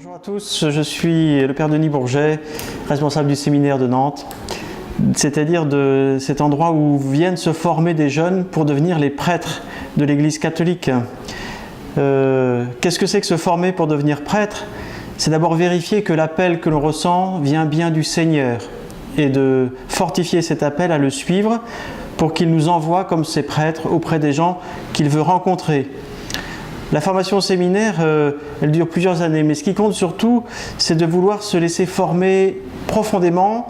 Bonjour à tous, je suis le Père Denis Bourget, responsable du séminaire de Nantes, c'est-à-dire de cet endroit où viennent se former des jeunes pour devenir les prêtres de l'Église catholique. Qu'est-ce que c'est que se former pour devenir prêtre? C'est d'abord vérifier que l'appel que l'on ressent vient bien du Seigneur et de fortifier cet appel à le suivre pour qu'il nous envoie comme ses prêtres auprès des gens qu'il veut rencontrer. La formation au séminaire, elle dure plusieurs années, mais ce qui compte surtout, c'est de vouloir se laisser former profondément,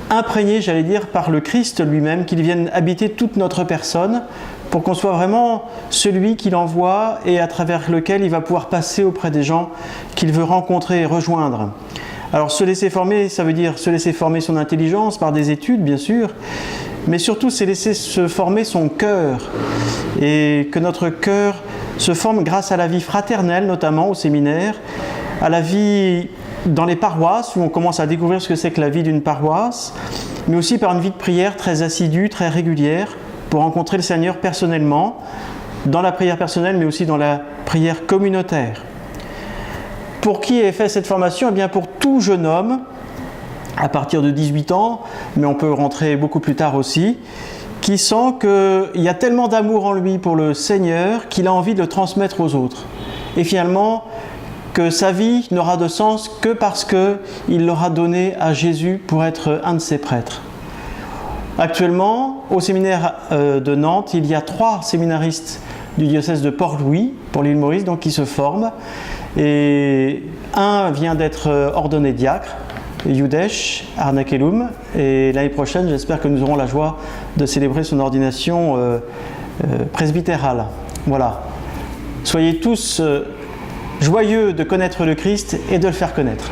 imprégné, j'allais dire, par le Christ lui-même, qu'il vienne habiter toute notre personne, pour qu'on soit vraiment celui qu'il envoie et à travers lequel il va pouvoir passer auprès des gens qu'il veut rencontrer et rejoindre. Alors se laisser former, ça veut dire se laisser former son intelligence par des études, bien sûr, mais surtout c'est laisser se former son cœur, et que notre cœur se forme grâce à la vie fraternelle, notamment au séminaire, à la vie dans les paroisses, où on commence à découvrir ce que c'est que la vie d'une paroisse, mais aussi par une vie de prière très assidue, très régulière, pour rencontrer le Seigneur personnellement, dans la prière personnelle, mais aussi dans la prière communautaire. Pour qui est fait cette formation? Eh bien pour tout jeune homme, à partir de 18 ans, mais on peut rentrer beaucoup plus tard aussi, qui sent qu'il y a tellement d'amour en lui pour le Seigneur qu'il a envie de le transmettre aux autres. Et finalement, que sa vie n'aura de sens que parce qu'il l'aura donné à Jésus pour être un de ses prêtres. Actuellement, au séminaire de Nantes, il y a 3 séminaristes du diocèse de Port-Louis, pour l'île Maurice, donc qui se forment. Et un vient d'être ordonné diacre, Yudesh Arnakelum, et l'année prochaine, j'espère que nous aurons la joie de célébrer son ordination presbytérale. Voilà. Soyez tous joyeux de connaître le Christ et de le faire connaître.